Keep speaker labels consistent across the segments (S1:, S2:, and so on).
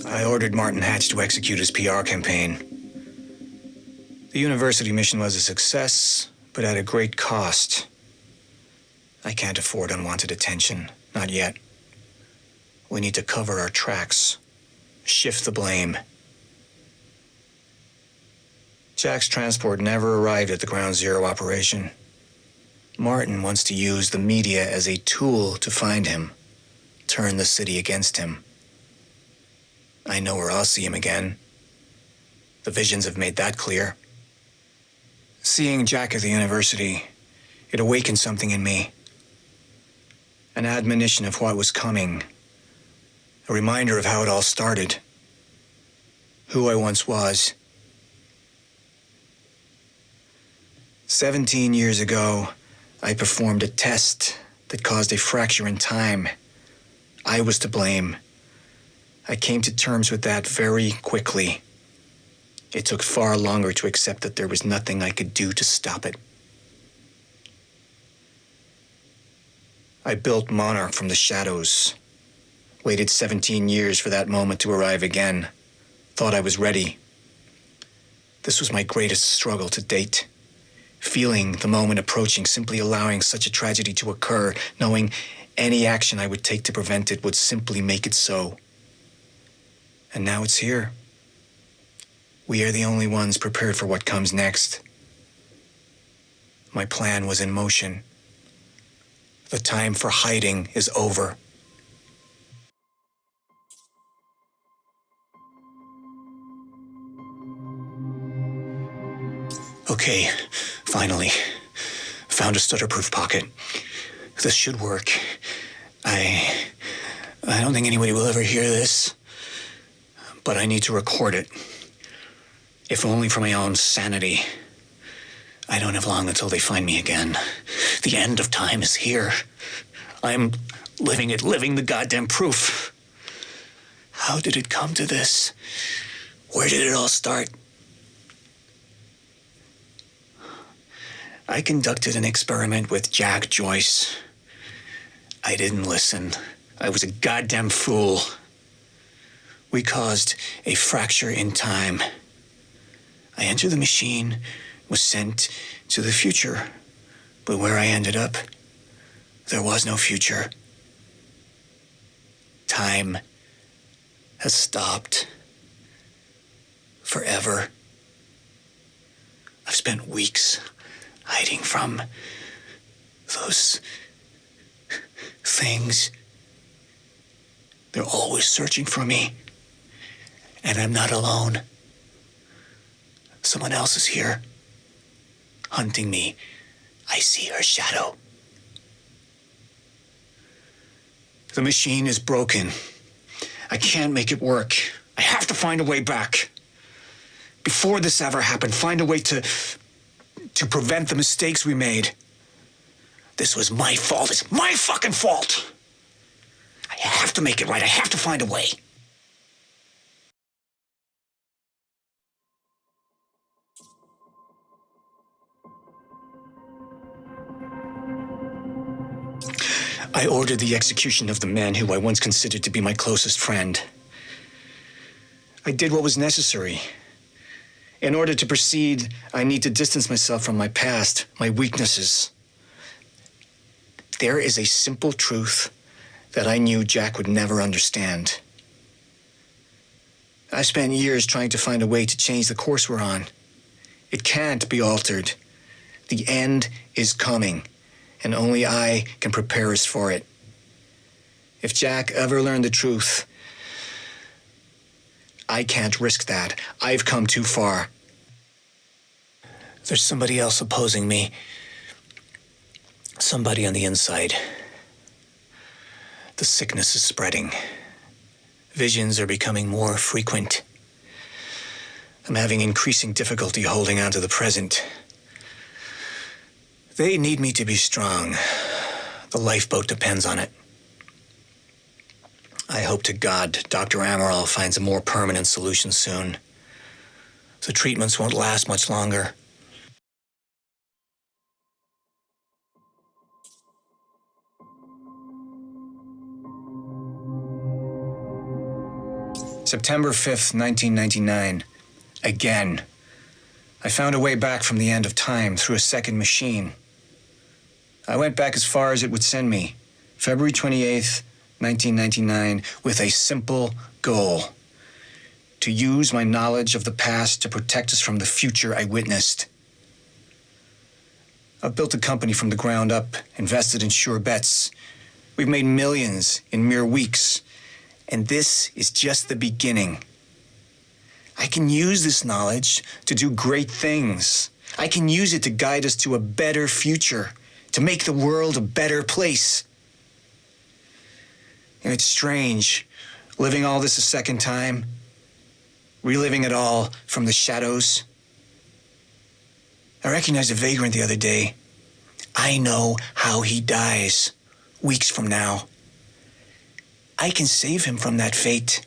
S1: I ordered Martin Hatch to execute his PR campaign. The university mission was a success, but at a great cost. I can't afford unwanted attention, not yet. We need to cover our tracks, shift the blame. Jack's transport never arrived at the Ground Zero operation. Martin wants to use the media as a tool to find him, turn the city against him. I know where I'll see him again. The visions have made that clear. Seeing Jack at the university, it awakened something in me. An admonition of what was coming. A reminder of how it all started. Who I once was. 17 years ago, I performed a test that caused a fracture in time. I was to blame. I came to terms with that very quickly. It took far longer to accept that there was nothing I could do to stop it. I built Monarch from the shadows. Waited 17 years for that moment to arrive again. Thought I was ready. This was my greatest struggle to date. Feeling the moment approaching, simply allowing such a tragedy to occur, knowing any action I would take to prevent it would simply make it so. And now it's here. We are the only ones prepared for what comes next. My plan was in motion. The time for hiding is over. Okay, finally. Found a stutter-proof pocket. This should work. I don't think anybody will ever hear this, but I need to record it. If only for my own sanity. I don't have long until they find me again. The end of time is here. I'm living the goddamn proof. How did it come to this? Where did it all start? I conducted an experiment with Jack Joyce. I didn't listen. I was a goddamn fool. We caused a fracture in time. I entered the machine, was sent to the future. But where I ended up, there was no future. Time has stopped. Forever. I've spent weeks hiding from those things. They're always searching for me. And I'm not alone. Someone else is here, hunting me. I see her shadow. The machine is broken. I can't make it work. I have to find a way back. Before this ever happened, find a way to prevent the mistakes we made. This was my fault. It's my fucking fault. I have to make it right. I have to find a way. I ordered the execution of the man who I once considered to be my closest friend. I did what was necessary. In order to proceed, I need to distance myself from my past, my weaknesses. There is a simple truth that I knew Jack would never understand. I spent years trying to find a way to change the course we're on. It can't be altered. The end is coming, and only I can prepare us for it. If Jack ever learned the truth, I can't risk that. I've come too far. There's somebody else opposing me. Somebody on the inside. The sickness is spreading. Visions are becoming more frequent. I'm having increasing difficulty holding on to the present. They need me to be strong. The lifeboat depends on it. I hope to God Dr. Amaral finds a more permanent solution soon. The treatments won't last much longer. September 5th, 1999. Again. I found a way back from the end of time through a second machine. I went back as far as it would send me, February 28th, 1999, with a simple goal: to use my knowledge of the past to protect us from the future I witnessed. I've built a company from the ground up, invested in sure bets. We've made millions in mere weeks, and this is just the beginning. I can use this knowledge to do great things. I can use it to guide us to a better future, to make the world a better place. And it's strange, living all this a second time, reliving it all from the shadows. I recognized a vagrant the other day. I know how he dies, weeks from now. I can save him from that fate.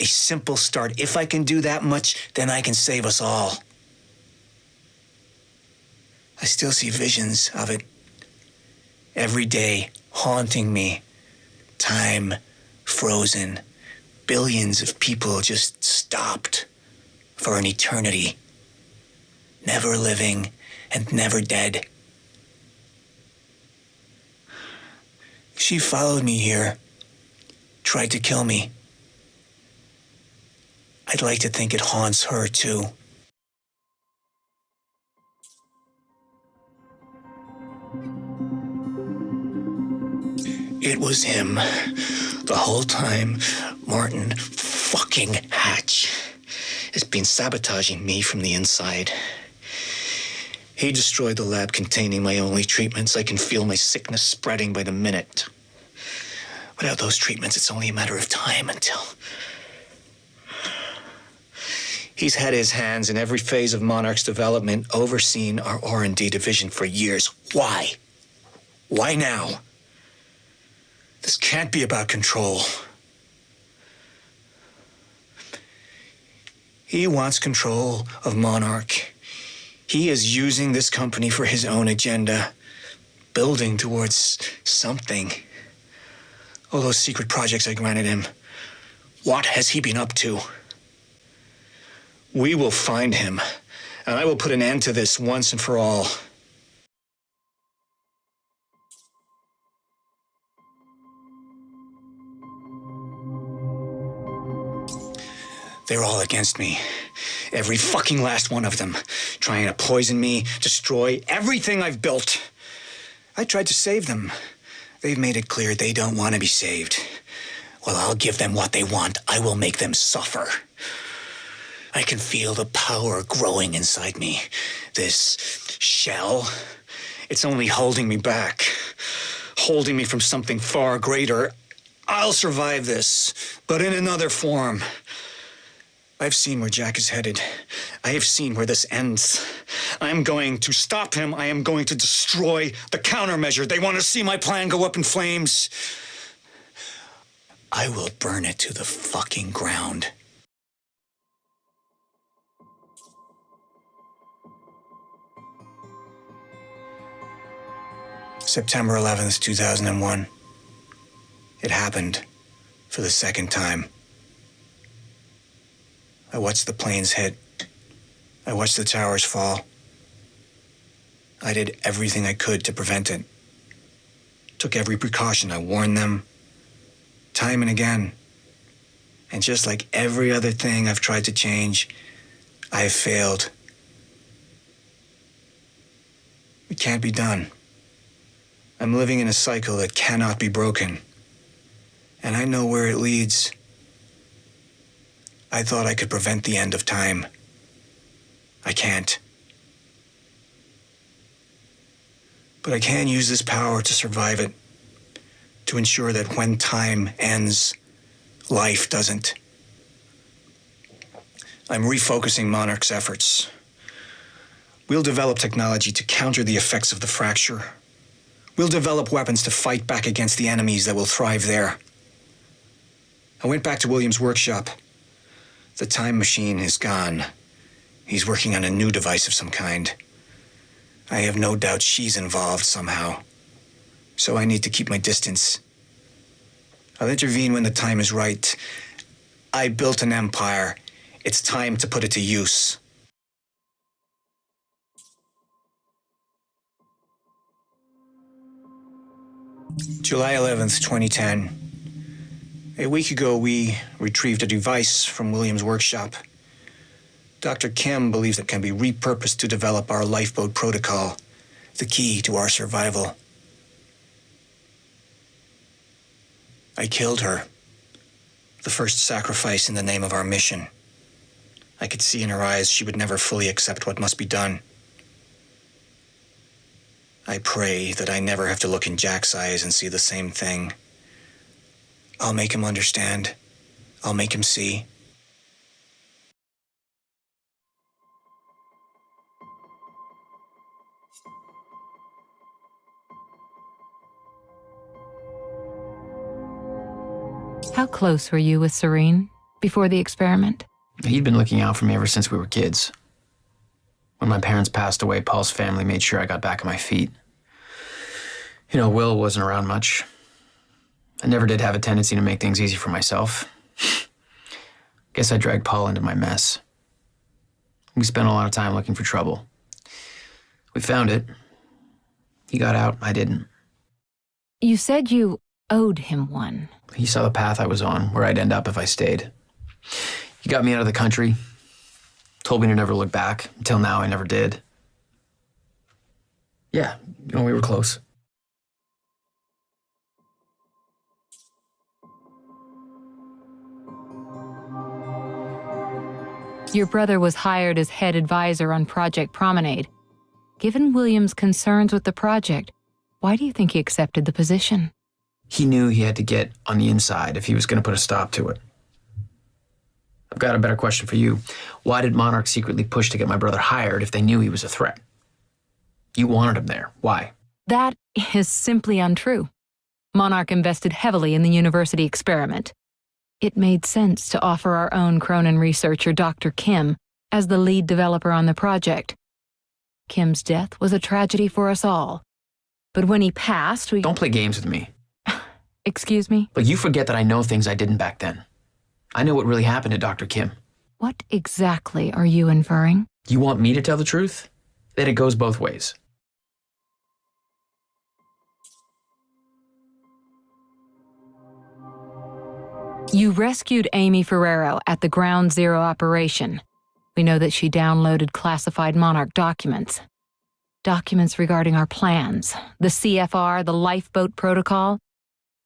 S1: A simple start. If I can do that much, then I can save us all. I still see visions of it every day, haunting me. Time frozen. Billions of people just stopped for an eternity. Never living and never dead. She followed me here, tried to kill me. I'd like to think it haunts her too. It was him. The whole time, Martin fucking Hatch has been sabotaging me from the inside. He destroyed the lab containing my only treatments. I can feel my sickness spreading by the minute. Without those treatments, it's only a matter of time until... He's had his hands in every phase of Monarch's development, overseen our R&D division for years. Why? Why now? This can't be about control. He wants control of Monarch. He is using this company for his own agenda, building towards something. All those secret projects I granted him. What has he been up to? We will find him, and I will put an end to this once and for all. They're all against me. Every fucking last one of them. Trying to poison me, destroy everything I've built. I tried to save them. They've made it clear they don't want to be saved. Well, I'll give them what they want. I will make them suffer. I can feel the power growing inside me. This shell, it's only holding me back. Holding me from something far greater. I'll survive this, but in another form. I've seen where Jack is headed. I have seen where this ends. I am going to stop him. I am going to destroy the countermeasure. They want to see my plan go up in flames. I will burn it to the fucking ground. September 11th, 2001. It happened for the second time. I watched the planes hit. I watched the towers fall. I did everything I could to prevent it. Took every precaution. I warned them, time and again. And just like every other thing I've tried to change, I've failed. It can't be done. I'm living in a cycle that cannot be broken. And I know where it leads. I thought I could prevent the end of time. I can't. But I can use this power to survive it, to ensure that when time ends, life doesn't. I'm refocusing Monarch's efforts. We'll develop technology to counter the effects of the fracture. We'll develop weapons to fight back against the enemies that will thrive there. I went back to William's workshop. The time machine is gone. He's working on a new device of some kind. I have no doubt she's involved somehow. So I need to keep my distance. I'll intervene when the time is right. I built an empire. It's time to put it to use. July 11th, 2010. A week ago, we retrieved a device from William's workshop. Dr. Kim believes it can be repurposed to develop our lifeboat protocol, the key to our survival. I killed her. The first sacrifice in the name of our mission. I could see in her eyes she would never fully accept what must be done. I pray that I never have to look in Jack's eyes and see the same thing. I'll make him understand. I'll make him see.
S2: How close were you with Serene before the experiment?
S3: He'd been looking out for me ever since we were kids. When my parents passed away, Paul's family made sure I got back on my feet. You know, Will wasn't around much. I never did have a tendency to make things easy for myself. Guess I dragged Paul into my mess. We spent a lot of time looking for trouble. We found it. He got out, I didn't.
S2: You said you owed him one.
S3: He saw the path I was on, where I'd end up if I stayed. He got me out of the country, told me to never look back. Until now, I never did. Yeah, you know, we were close.
S2: Your brother was hired as head advisor on Project Promenade. Given William's concerns with the project, why do you think he accepted the position?
S3: He knew he had to get on the inside if he was going to put a stop to it. I've got a better question for you. Why did Monarch secretly push to get my brother hired if they knew he was a threat? You wanted him there. Why?
S2: That is simply untrue. Monarch invested heavily in the university experiment. It made sense to offer our own Cronin researcher, Dr. Kim, as the lead developer on the project. Kim's death was a tragedy for us all. But when he passed, we...
S3: Don't play games with me.
S2: Excuse me?
S3: But you forget that I know things I didn't back then. I know what really happened to Dr. Kim.
S2: What exactly are you inferring?
S3: You want me to tell the truth? Then it goes both ways.
S2: You rescued Amy Ferrero at the Ground Zero operation. We know that she downloaded classified Monarch documents. Documents regarding our plans, the CFR, the lifeboat protocol.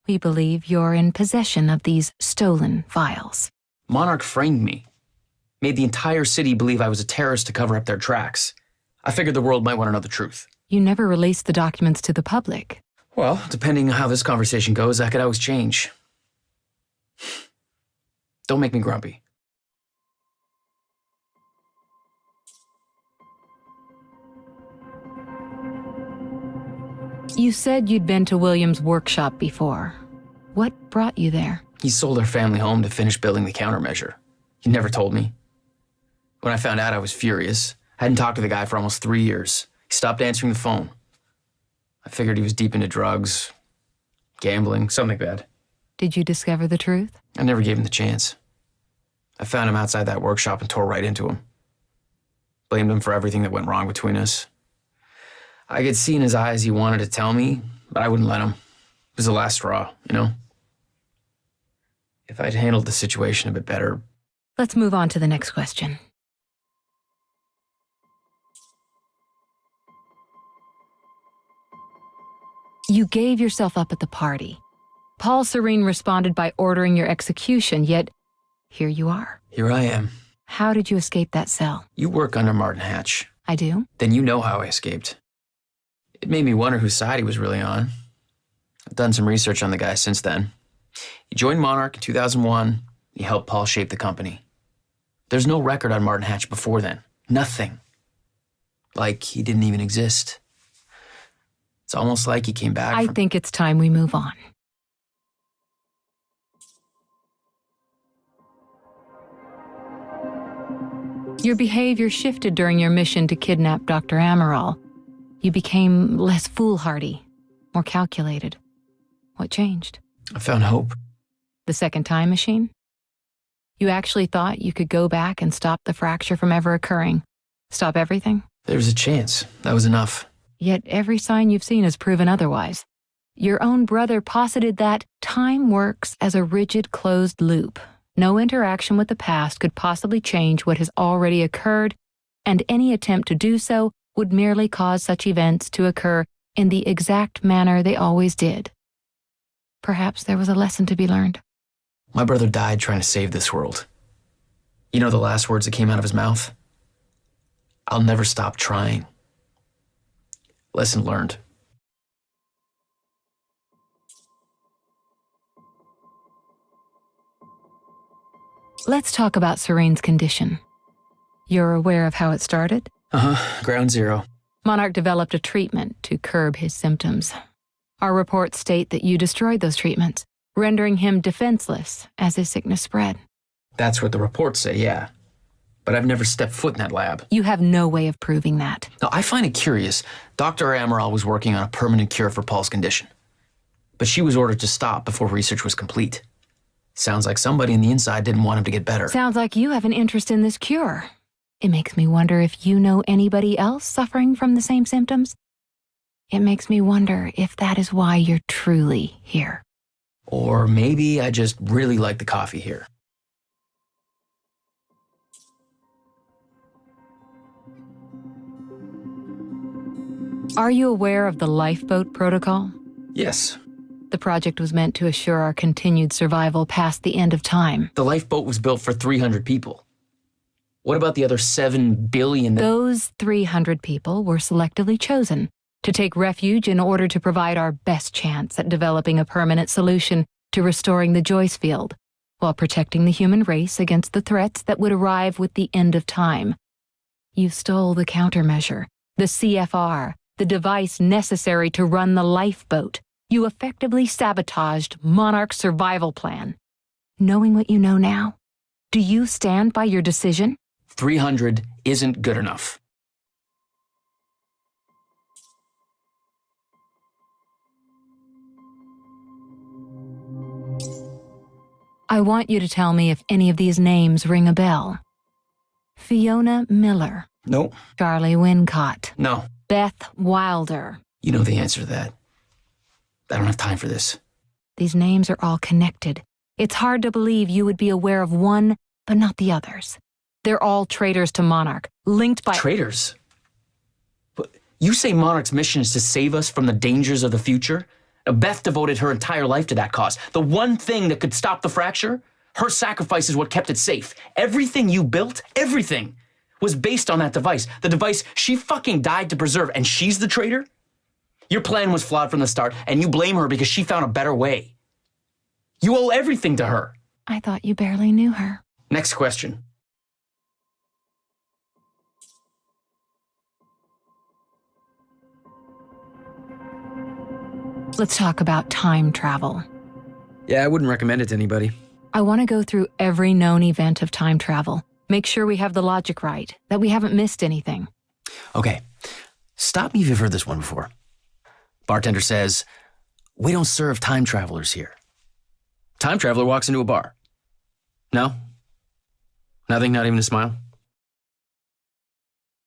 S2: We believe you're in possession of these stolen files.
S3: Monarch framed me. Made the entire city believe I was a terrorist to cover up their tracks. I figured the world might want to know the truth.
S2: You never released the documents to the public.
S3: Well, depending on how this conversation goes, that could always change. Don't make me grumpy.
S2: You said you'd been to William's workshop before. What brought you there?
S3: He sold our family home to finish building the countermeasure. He never told me. When I found out, I was furious. I hadn't talked to the guy for almost 3 years. He stopped answering the phone. I figured he was deep into drugs, gambling, something bad.
S2: Did you discover the truth?
S3: I never gave him the chance. I found him outside that workshop and tore right into him. Blamed him for everything that went wrong between us. I could see in his eyes he wanted to tell me, but I wouldn't let him. It was the last straw, you know? If I'd handled the situation a bit better...
S2: Let's move on to the next question. You gave yourself up at the party. Paul Serene responded by ordering your execution, yet here you are.
S3: Here I am.
S2: How did you escape that cell?
S3: You work under Martin Hatch.
S2: I do?
S3: Then you know how I escaped. It made me wonder whose side he was really on. I've done some research on the guy since then. He joined Monarch in 2001. He helped Paul shape the company. There's no record on Martin Hatch before then. Nothing. Like he didn't even exist. It's almost like he came back
S2: I think it's time we move on. Your behavior shifted during your mission to kidnap Dr. Amaral. You became less foolhardy, more calculated. What changed?
S3: I found hope.
S2: The second time machine? You actually thought you could go back and stop the fracture from ever occurring? Stop everything?
S3: There was a chance. That was enough.
S2: Yet every sign you've seen has proven otherwise. Your own brother posited that time works as a rigid closed loop. No interaction with the past could possibly change what has already occurred, and any attempt to do so would merely cause such events to occur in the exact manner they always did. Perhaps there was a lesson to be learned.
S3: My brother died trying to save this world. You know the last words that came out of his mouth? I'll never stop trying. Lesson learned.
S2: Let's talk about Serene's condition. You're aware of how it started?
S3: Ground zero.
S2: Monarch developed a treatment to curb his symptoms. Our reports state that you destroyed those treatments, rendering him defenseless as his sickness spread.
S3: That's what the reports say, yeah. But I've never stepped foot in that lab.
S2: You have no way of proving that.
S3: Now, I find it curious. Dr. Amaral was working on a permanent cure for Paul's condition. But she was ordered to stop before research was complete. Sounds like somebody on the inside didn't want him to get better.
S2: Sounds like you have an interest in this cure. It makes me wonder if you know anybody else suffering from the same symptoms. It makes me wonder if that is why you're truly here.
S3: Or maybe I just really like the coffee here.
S2: Are you aware of the lifeboat protocol?
S3: Yes.
S2: The project was meant to assure our continued survival past the end of time.
S3: The lifeboat was built for 300 people. What about the other 7 billion that...
S2: Those 300 people were selectively chosen to take refuge in order to provide our best chance at developing a permanent solution to restoring the Joyce field, while protecting the human race against the threats that would arrive with the end of time. You stole the countermeasure, the CFR, the device necessary to run the lifeboat. You effectively sabotaged Monarch's survival plan. Knowing what you know now, do you stand by your decision?
S3: 300 isn't good enough.
S2: I want you to tell me if any of these names ring a bell. Fiona Miller.
S3: No.
S2: Charlie Wincott.
S3: No.
S2: Beth Wilder.
S3: You know the answer to that. I don't have time for this.
S2: These names are all connected. It's hard to believe you would be aware of one, but not the others. They're all traitors to Monarch, linked by...
S3: Traitors? But you say Monarch's mission is to save us from the dangers of the future? Now, Beth devoted her entire life to that cause. The one thing that could stop the fracture? Her sacrifice is what kept it safe. Everything you built, everything, was based on that device. The device she fucking died to preserve, and she's the traitor? Your plan was flawed from the start, and you blame her because she found a better way. You owe everything to her.
S2: I thought you barely knew her.
S3: Next question.
S2: Let's talk about time travel.
S3: Yeah, I wouldn't recommend it to anybody.
S2: I want to go through every known event of time travel. Make sure we have the logic right, that we haven't missed anything.
S3: Okay, stop me if you've heard this one before. Bartender says, "We don't serve time travelers here." Time traveler walks into a bar. No? Nothing, not even a smile?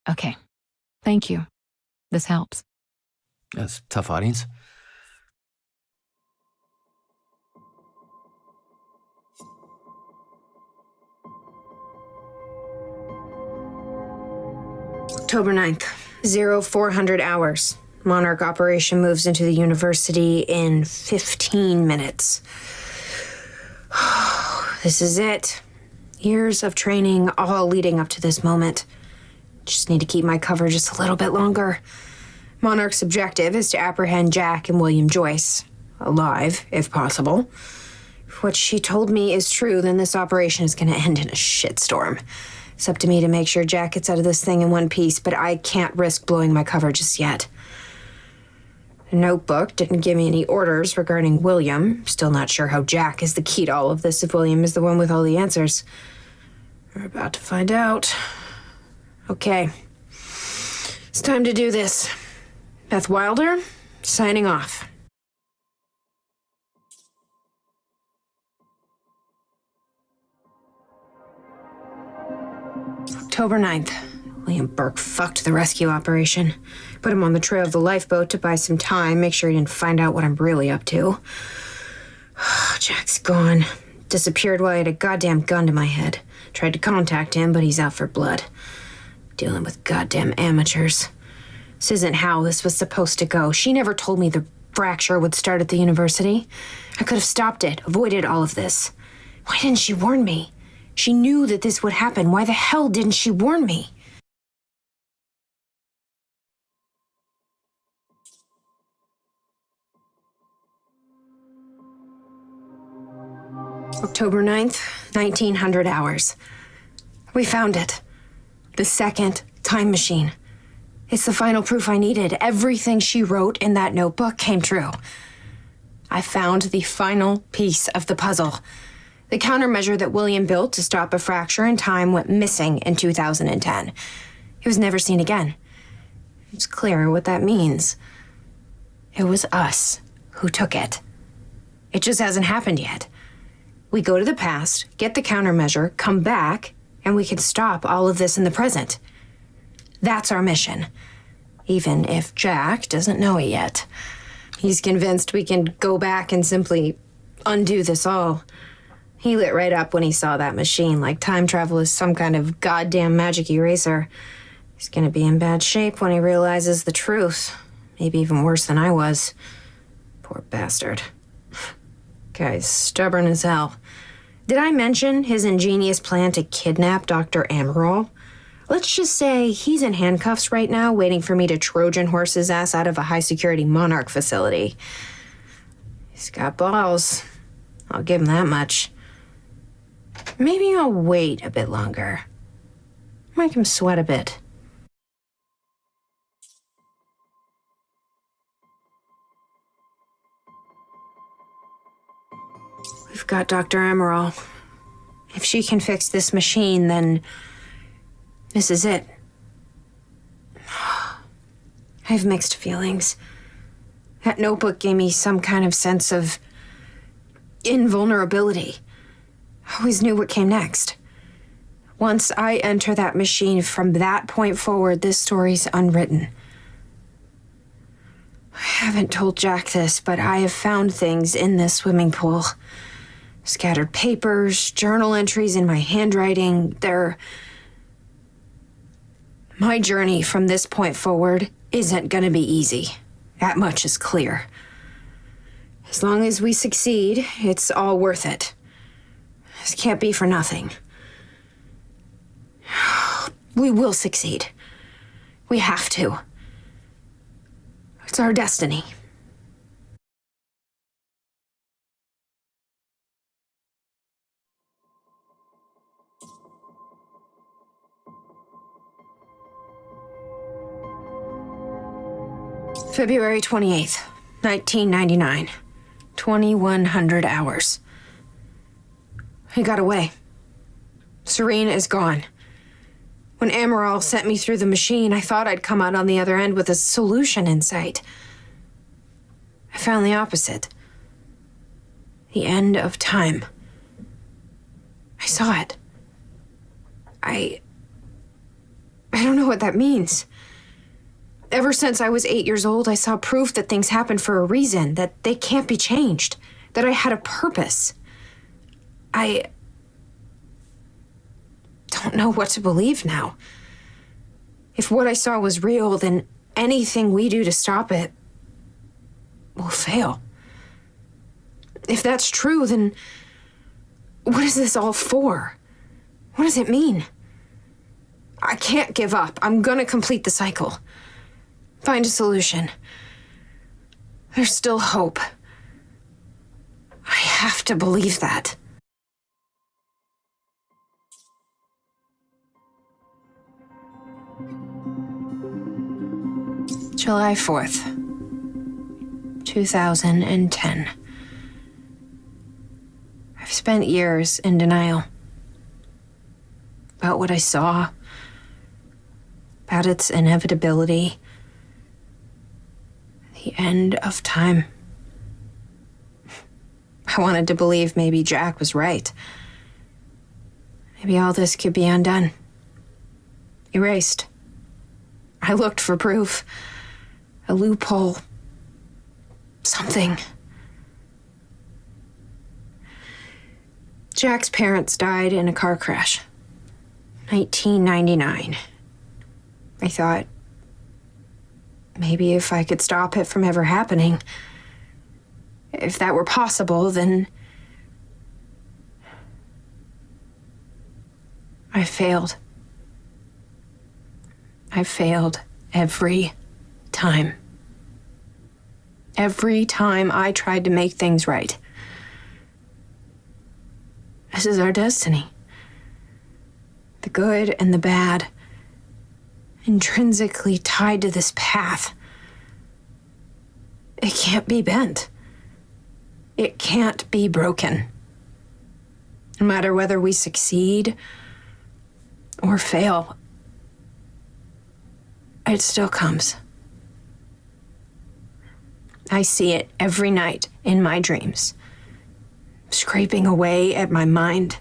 S2: Okay. Thank you. This helps.
S3: That's a tough audience.
S4: October 9th, 0400 hours. Monarch operation moves into the university in 15 minutes. This is it. Years of training, all leading up to this moment. Just need to keep my cover just a little bit longer. Monarch's objective is to apprehend Jack and William Joyce. Alive, if possible. If what she told me is true, then this operation is going to end in a shitstorm. It's up to me to make sure Jack gets out of this thing in one piece, but I can't risk blowing my cover just yet. The notebook didn't give me any orders regarding William. Still not sure how Jack is the key to all of this if William is the one with all the answers. We're about to find out. Okay. It's time to do this. Beth Wilder, signing off. October 9th. William Burke fucked the rescue operation. Put him on the trail of the lifeboat to buy some time, make sure he didn't find out what I'm really up to. Jack's gone. Disappeared while I had a goddamn gun to my head. Tried to contact him, but he's out for blood. Dealing with goddamn amateurs. This isn't how this was supposed to go. She never told me the fracture would start at the university. I could have stopped it, avoided all of this. Why didn't she warn me? She knew that this would happen. Why the hell didn't she warn me? October 9th, 1900 hours. We found it. The second time machine. It's the final proof I needed. Everything she wrote in that notebook came true. I found the final piece of the puzzle. The countermeasure that William built to stop a fracture in time went missing in 2010. It was never seen again. It's clear what that means. It was us who took it. It just hasn't happened yet. We go to the past, get the countermeasure, come back, and we can stop all of this in the present. That's our mission. Even if Jack doesn't know it yet. He's convinced we can go back and simply undo this all. He lit right up when he saw that machine, like time travel is some kind of goddamn magic eraser. He's gonna be in bad shape when he realizes the truth. Maybe even worse than I was. Poor bastard. Guy's stubborn as hell. Did I mention his ingenious plan to kidnap Dr. Amaral? Let's just say he's in handcuffs right now, waiting for me to Trojan horse his ass out of a high-security Monarch facility. He's got balls. I'll give him that much. Maybe I'll wait a bit longer. Make him sweat a bit. We've got Dr. Amaral. If she can fix this machine, then this is it. I have mixed feelings. That notebook gave me some kind of sense of invulnerability. I always knew what came next. Once I enter that machine, from that point forward, this story's unwritten. I haven't told Jack this, but I have found things in this swimming pool. Scattered papers, journal entries in my handwriting. My journey from this point forward isn't gonna be easy. That much is clear. As long as we succeed, it's all worth it. This can't be for nothing. We will succeed. We have to. It's our destiny. February 28th, 1999. 2100 hours. He got away. Serene is gone. When Amaral sent me through the machine, I thought I'd come out on the other end with a solution in sight. I found the opposite. The end of time. I saw it. I don't know what that means. Ever since I was 8 years old, I saw proof that things happen for a reason, that they can't be changed, that I had a purpose. I don't know what to believe now. If what I saw was real, then anything we do to stop it will fail. If that's true, then what is this all for? What does it mean? I can't give up. I'm gonna complete the cycle. Find a solution. There's still hope. I have to believe that. July 4th, 2010. I've spent years in denial about what I saw, about its inevitability. The end of time. I wanted to believe maybe Jack was right. Maybe all this could be undone. Erased. I looked for proof. A loophole. Something. Jack's parents died in a car crash. 1999. I thought, maybe if I could stop it from ever happening, if that were possible, then I failed. I failed every time. Every time I tried to make things right. This is our destiny. The good and the bad, intrinsically tied to this path. It can't be bent. It can't be broken. No matter whether we succeed or fail, it still comes. I see it every night in my dreams, scraping away at my mind.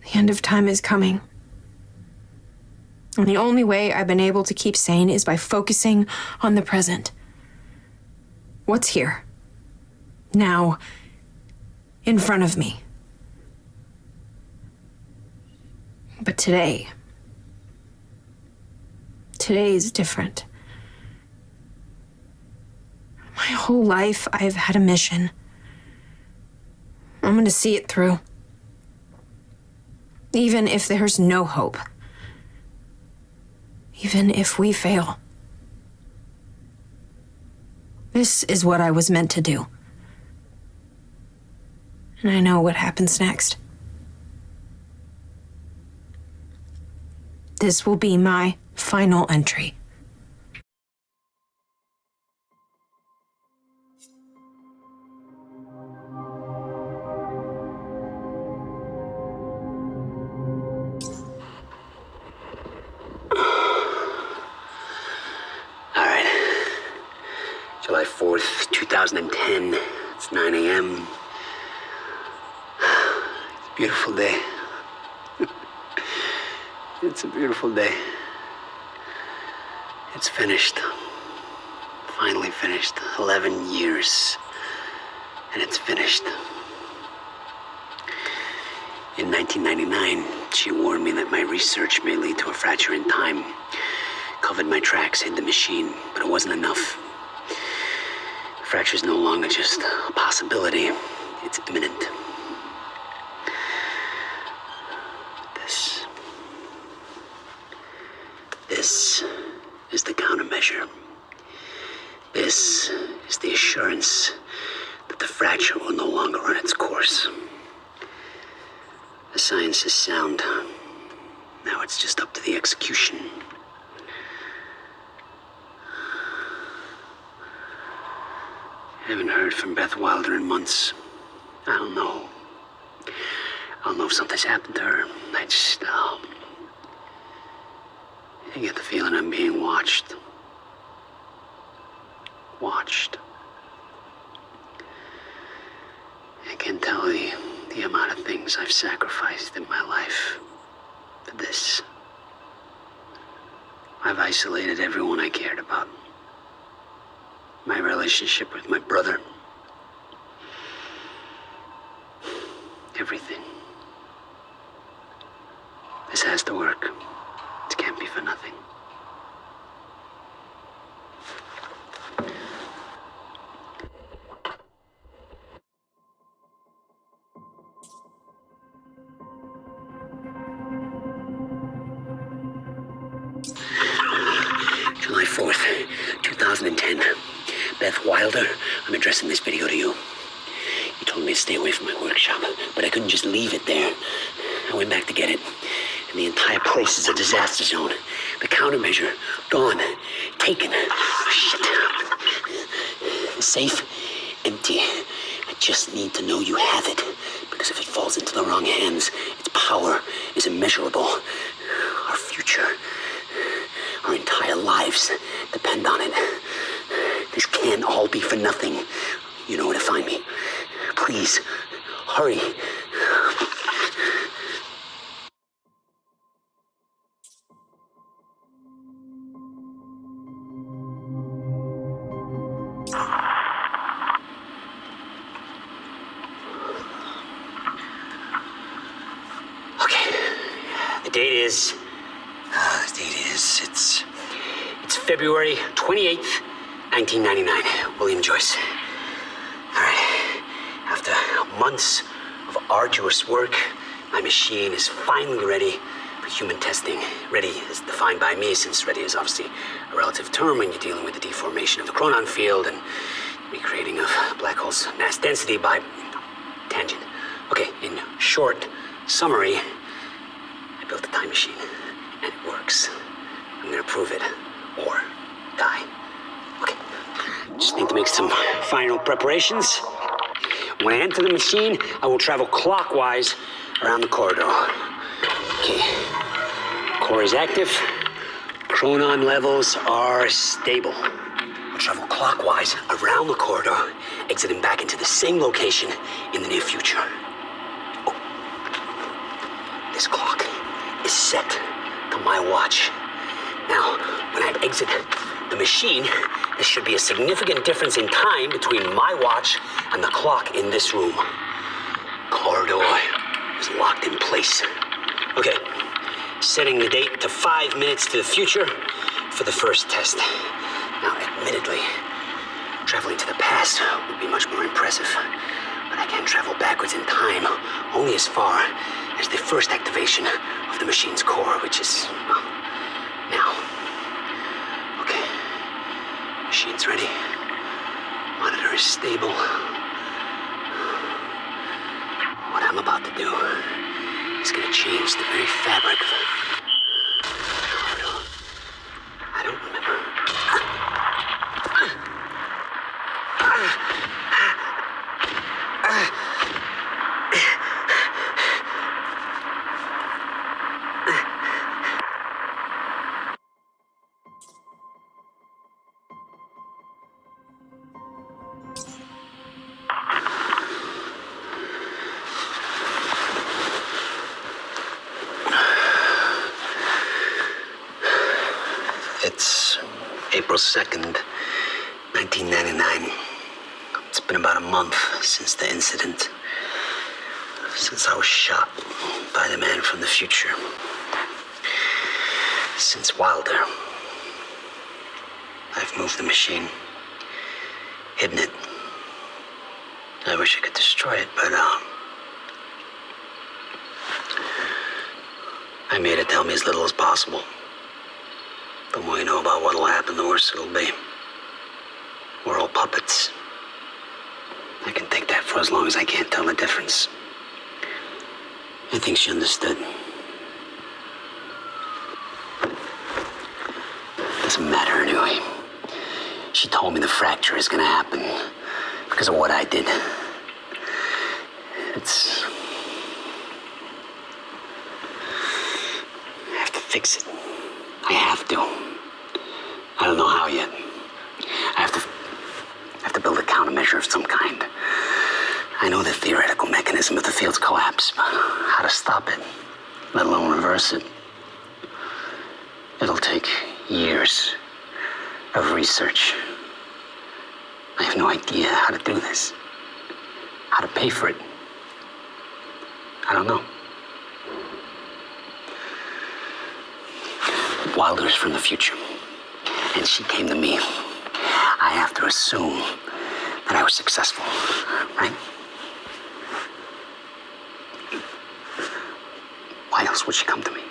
S4: The end of time is coming. And the only way I've been able to keep sane is by focusing on the present. What's here? Now, in front of me. But today is different. My whole life, I've had a mission. I'm going to see it through. Even if there's no hope. Even if we fail. This is what I was meant to do. And I know what happens next. This will be my final entry.
S5: July 4th, 2010. It's 9 a.m. It's a beautiful day. It's a beautiful day. It's finished. Finally finished. 11 years. And it's finished. In 1999, she warned me that my research may lead to a fracture in time. Covered my tracks, hid the machine, but it wasn't enough. The fracture's no longer just a possibility, it's imminent. This is the countermeasure. This is the assurance that the fracture will no longer run its course. The science is sound. Now it's just up to the execution. I haven't heard from Beth Wilder in months. I don't know. I don't know if something's happened to her. I get the feeling I'm being watched. Watched. I can't tell the amount of things I've sacrificed in my life for this. I've isolated everyone I cared about. My relationship with my brother. Everything. This has to work. It can't be for nothing. July 4th, 2010. Beth Wilder, I'm addressing this video to you. You told me to stay away from my workshop, but I couldn't just leave it there. I went back to get it, and the entire place is a disaster zone. The countermeasure, gone, taken. Shit. The safe, empty. I just need to know you have it, because if it falls into the wrong hands, its power is immeasurable. Our future, our entire lives depend on it. This can't all be for nothing. You know where to find me. Please, hurry. date is... It's February 28th, 1999. William Joyce. All right. After months of arduous work, my machine is finally ready for human testing. Ready is defined by me, since ready is obviously a relative term when you're dealing with the deformation of the chronon field and recreating of black hole's mass density by tangent. Okay, in short summary, I built a time machine, and it works. I'm gonna prove it, or die. Okay, just need to make some final preparations. When I enter the machine, I will travel clockwise around the corridor. Okay, core is active. Chronon levels are stable. I'll travel clockwise around the corridor, exiting back into the same location in the near future. Oh, this clock is set to my watch. Now, when I exit the machine, there should be a significant difference in time between my watch and the clock in this room. Corridor is locked in place. Okay, setting the date to 5 minutes to the future for the first test. Now, admittedly, traveling to the past would be much more impressive, but I can travel backwards in time only as far as the first activation of the machine's core, which is, well, now. Okay, machine's ready. Monitor is stable. What I'm about to do is going to change the very fabric of it. I don't remember. It's April 2nd, 1999. It's been about a month since the incident. Since I was shot by the man from the future. Since Wilder. I've moved the machine. Hidden it. I wish I could destroy it, but I made it tell me as little as possible. The more you know about what'll happen, the worse it'll be. We're all puppets. I can take that for as long as I can't tell the difference. I think she understood. Doesn't matter anyway. She told me the fracture is gonna happen because of what I did. I have to fix it. I have to. I don't know how yet. I have to build a countermeasure of some kind. I know the theoretical mechanism of the field's collapse, but how to stop it, let alone reverse it. It'll take years of research. I have no idea how to do this. How to pay for it. I don't know. Wilder's from the future, and she came to me. I have to assume that I was successful, right? Why else would she come to me?